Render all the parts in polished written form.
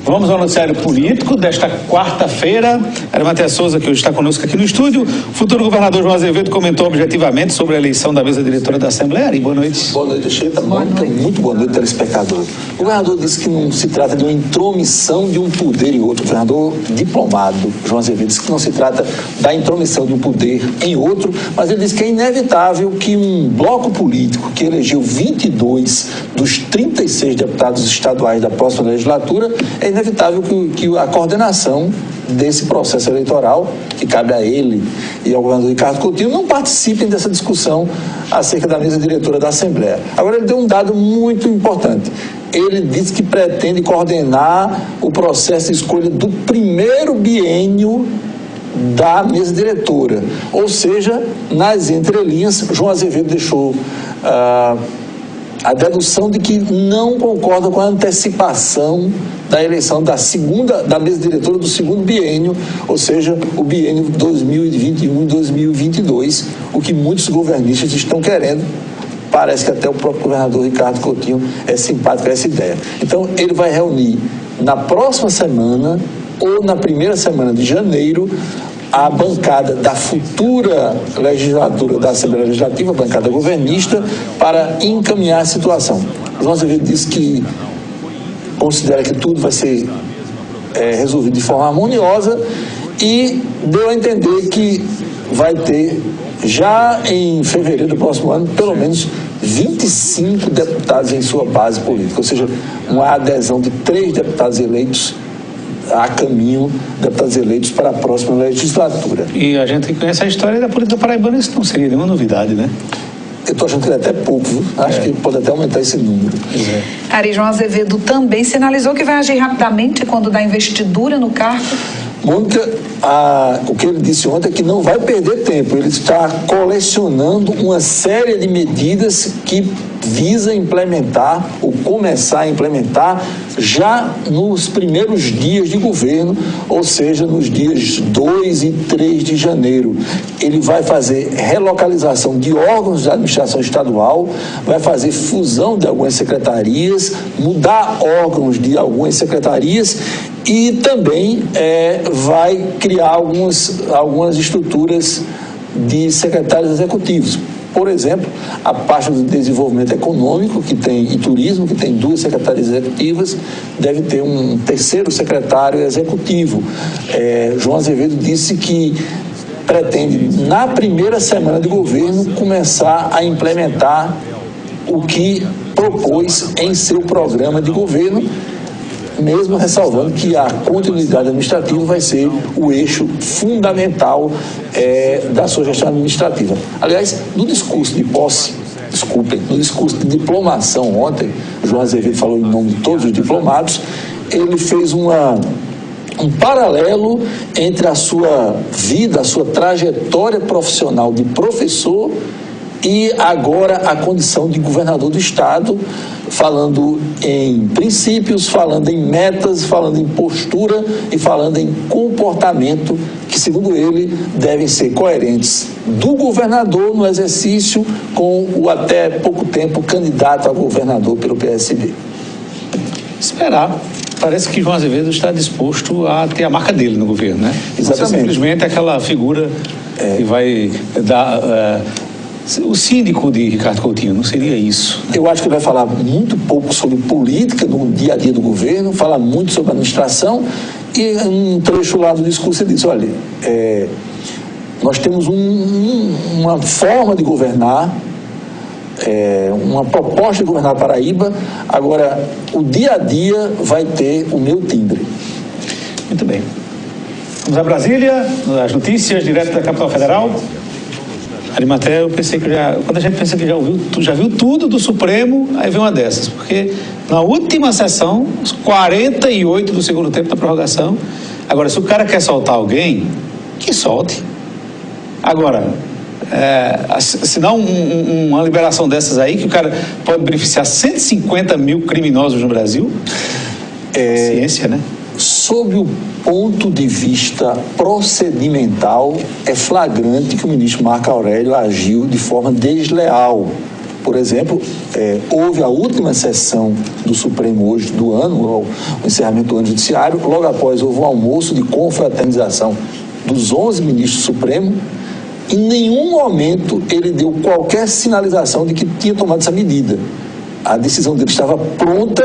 Vamos ao noticiário político desta quarta-feira. Arimatea Souza, que hoje está conosco aqui no estúdio. O futuro governador João Azevedo comentou objetivamente sobre a eleição da mesa diretora da Assembleia. Ari, boa noite. Boa noite, Cheta. Muito boa noite, telespectador. O governador disse que não se trata de uma intromissão de um poder em outro. O governador diplomado, João Azevedo, disse que não se trata da intromissão de um poder em outro, mas ele disse que é inevitável que um bloco político que elegeu 22 dos 36 deputados estaduais da próxima legislatura, é inevitável que a coordenação desse processo eleitoral, que cabe a ele e ao governador Ricardo Coutinho, não participem dessa discussão acerca da mesa diretora da Assembleia. Agora, ele deu um dado muito importante. Ele disse que pretende coordenar o processo de escolha do primeiro biênio da mesa diretora. Ou seja, nas entrelinhas, João Azevedo deixou a dedução de que não concorda com a antecipação da eleição da mesa diretora do segundo biênio, ou seja, o biênio 2021 e 2022, o que muitos governistas estão querendo. Parece que até o próprio governador Ricardo Coutinho é simpático a essa ideia. Então, ele vai reunir na próxima semana ou na primeira semana de janeiro a bancada da futura legislatura da Assembleia Legislativa, a bancada governista, para encaminhar a situação. João Azevedo disse que considera que tudo vai ser resolvido de forma harmoniosa e deu a entender que vai ter, já em fevereiro do próximo ano, pelo menos 25 deputados em sua base política, ou seja, uma adesão de 3 deputados eleitos a caminho, deputados eleitos para a próxima legislatura. E a gente conhece a história da política paraibana, isso não seria nenhuma novidade, né? Eu estou achando que ele é até pouco, viu? Acho que pode até aumentar esse número. Ari, João Azevedo também sinalizou que vai agir rapidamente quando dá investidura no cargo. Mônica, o que ele disse ontem é que não vai perder tempo. Ele está colecionando uma série de medidas que visa implementar ou começar a implementar já nos primeiros dias de governo, ou seja, nos dias 2 e 3 de janeiro. Ele vai fazer relocalização de órgãos da administração estadual, vai fazer fusão de algumas secretarias, mudar órgãos de algumas secretarias e também vai criar algumas estruturas de secretários executivos. Por exemplo, a pasta do desenvolvimento econômico e turismo, que tem 2 secretarias executivas, deve ter um terceiro secretário executivo. João Azevedo disse que pretende, na primeira semana de governo, começar a implementar o que propôs em seu programa de governo, mesmo ressalvando que a continuidade administrativa vai ser o eixo fundamental da sua gestão administrativa. Aliás, no discurso de posse, no discurso de diplomação ontem, João Azevedo falou em nome de todos os diplomados, ele fez um paralelo entre a sua vida, a sua trajetória profissional de professor e agora a condição de governador do estado, falando em princípios, falando em metas, falando em postura e falando em comportamento que, segundo ele, devem ser coerentes do governador no exercício com o até pouco tempo candidato a governador pelo PSB. Esperar. Parece que João Azevedo está disposto a ter a marca dele no governo, né? Exatamente. Não simplesmente aquela figura que vai dar... o síndico de Ricardo Coutinho, não seria isso? Eu acho que ele vai falar muito pouco sobre política no dia a dia do governo, fala muito sobre administração e um trecho lá do discurso ele diz, olha, nós temos uma forma de governar, uma proposta de governar a Paraíba, agora o dia a dia vai ter o meu timbre. Muito bem. Vamos a Brasília, as notícias direto da capital federal. Arimatea, eu pensei que quando a gente pensa que já viu tudo do Supremo, aí vem uma dessas, porque na última sessão, os 48 do segundo tempo da prorrogação, agora, se o cara quer soltar alguém, que solte. Agora, se não uma liberação dessas aí, que o cara pode beneficiar 150 mil criminosos no Brasil, ciência, né? Sob o ponto de vista procedimental, é flagrante que o ministro Marco Aurélio agiu de forma desleal, Por exemplo, houve a última sessão do Supremo hoje do ano, o encerramento do ano judiciário. Logo após houve um almoço de confraternização dos 11 ministros do Supremo. Em nenhum momento ele deu qualquer sinalização de que tinha tomado essa medida. A decisão dele estava pronta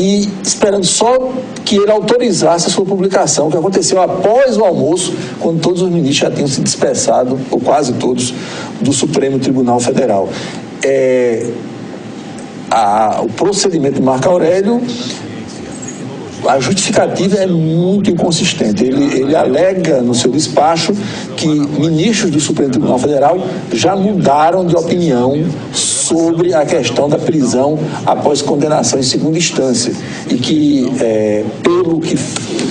e esperando só que ele autorizasse a sua publicação, que aconteceu após o almoço, quando todos os ministros já tinham se dispersado, ou quase todos, do Supremo Tribunal Federal. O procedimento de Marco Aurélio, a justificativa é muito inconsistente. Ele alega no seu despacho que ministros do Supremo Tribunal Federal já mudaram de opinião sobre a questão da prisão após condenação em segunda instância e que, pelo que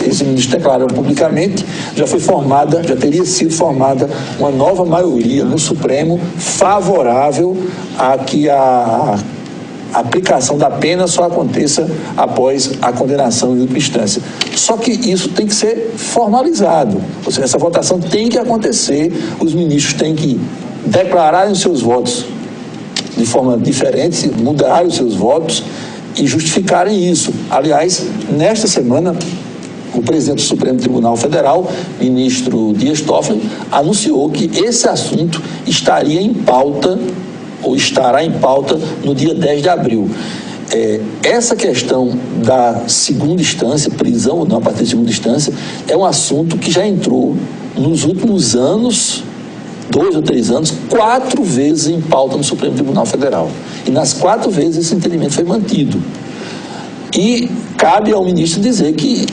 esses ministros declararam publicamente, já teria sido formada uma nova maioria no Supremo favorável a que a aplicação da pena só aconteça após a condenação em última instância. Só que isso tem que ser formalizado, ou seja, essa votação tem que acontecer, os ministros têm que declararem os seus votos de forma diferente, mudarem os seus votos e justificarem isso. Aliás, nesta semana, o presidente do Supremo Tribunal Federal, ministro Dias Toffoli, anunciou que esse assunto estaria em pauta ou estará em pauta no dia 10 de abril. Essa questão da segunda instância, prisão ou não a partir da segunda instância, é um assunto que já entrou nos últimos anos, 2 ou 3 anos, 4 vezes em pauta no Supremo Tribunal Federal. E nas 4 vezes esse entendimento foi mantido. E cabe ao ministro dizer que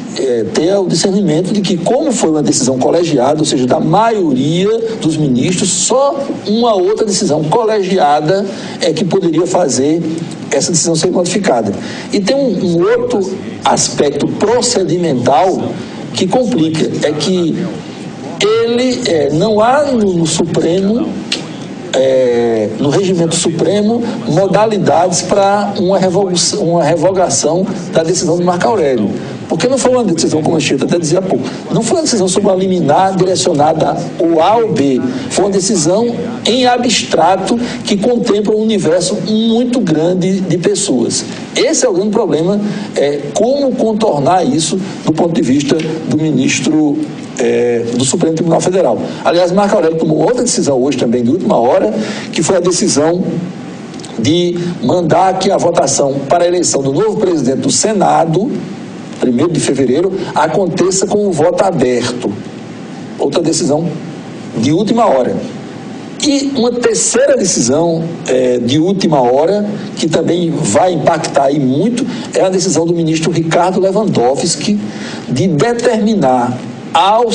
ter o discernimento de que, como foi uma decisão colegiada, ou seja, da maioria dos ministros, só uma outra decisão colegiada é que poderia fazer essa decisão ser modificada. E tem um outro aspecto procedimental que complica, é que não há no Supremo, no regimento supremo, modalidades para uma revogação da decisão de Marco Aurélio. Porque não foi uma decisão, como a Chieta até dizia há pouco, não foi uma decisão sobre uma liminar direcionada ao A ou B. Foi uma decisão em abstrato que contempla um universo muito grande de pessoas. Esse é o grande problema, como contornar isso do ponto de vista do ministro do Supremo Tribunal Federal. Aliás, Marco Aurélio tomou outra decisão hoje também, de última hora, que foi a decisão de mandar que a votação para a eleição do novo presidente do Senado, 1º de fevereiro, aconteça com o voto aberto. Outra decisão de última hora. E uma terceira decisão de última hora, que também vai impactar aí muito, é a decisão do ministro Ricardo Lewandowski de determinar ao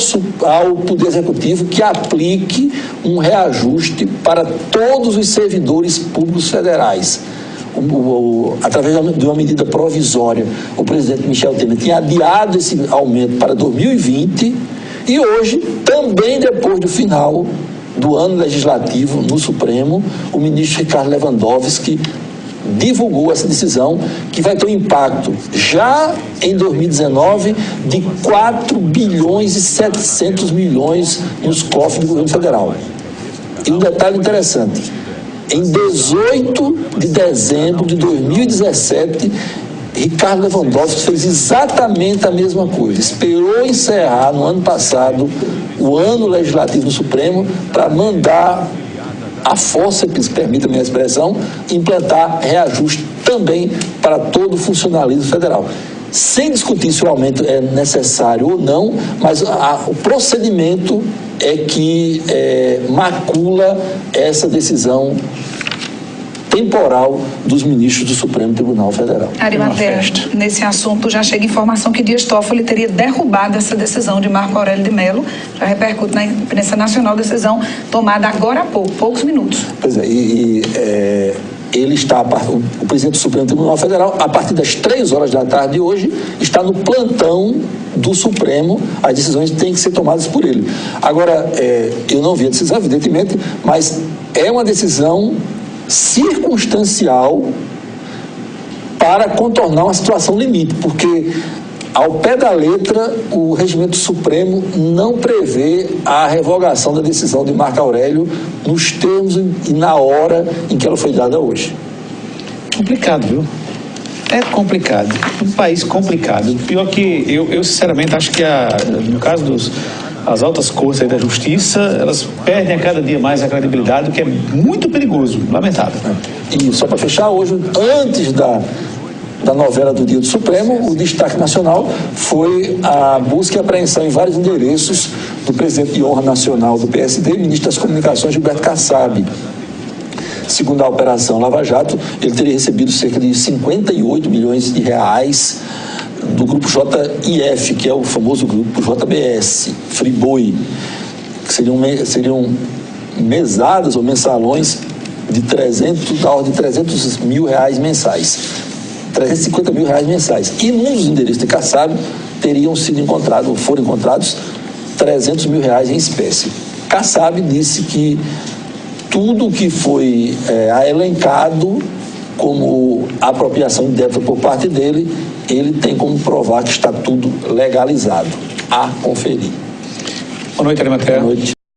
Poder Executivo que aplique um reajuste para todos os servidores públicos federais. Através de uma medida provisória, o presidente Michel Temer tinha adiado esse aumento para 2020 e hoje, também depois do final do ano legislativo no Supremo, o ministro Ricardo Lewandowski divulgou essa decisão que vai ter um impacto já em 2019 de 4 bilhões e 700 milhões nos cofres do governo federal. E um detalhe interessante, em 18 de dezembro de 2017, Ricardo Lewandowski fez exatamente a mesma coisa. Esperou encerrar no ano passado o ano legislativo do Supremo para mandar a força, que se permita a minha expressão, implantar reajuste também para todo o funcionalismo federal. Sem discutir se o aumento é necessário ou não, mas o procedimento é que macula essa decisão temporal dos ministros do Supremo Tribunal Federal. Arimatea, nesse assunto já chega informação que Dias Toffoli teria derrubado essa decisão de Marco Aurélio de Mello, já repercute na imprensa nacional, decisão tomada agora há poucos minutos. Pois é, ele está, o presidente do Supremo Tribunal Federal, a partir das 3 horas da tarde de hoje, está no plantão do Supremo, as decisões têm que ser tomadas por ele. Agora, eu não vi a decisão, evidentemente, mas é uma decisão circunstancial para contornar uma situação limite, porque Ao pé da letra, o Regimento Supremo não prevê a revogação da decisão de Marco Aurélio nos termos e na hora em que ela foi dada hoje. Complicado, viu? É complicado. Um país complicado. Pior que eu sinceramente acho que no caso as altas cortes aí da justiça, elas perdem a cada dia mais a credibilidade, o que é muito perigoso, lamentável. E só para fechar, hoje, antes da novela do Dia do Supremo, o destaque nacional foi a busca e apreensão em vários endereços do presidente de honra nacional do PSD, ministro das Comunicações, Gilberto Kassab. Segundo a Operação Lava Jato, ele teria recebido cerca de 58 milhões de reais do grupo JIF, que é o famoso grupo JBS, Friboi, que seriam mesadas ou mensalões da ordem de 300 mil reais mensais. 350 mil reais mensais. E num dos endereços de Kassab foram encontrados 300 mil reais em espécie. Kassab disse que tudo que foi elencado como apropriação indébita por parte dele, ele tem como provar que está tudo legalizado. A conferir. Boa noite, Arimatea. Boa noite.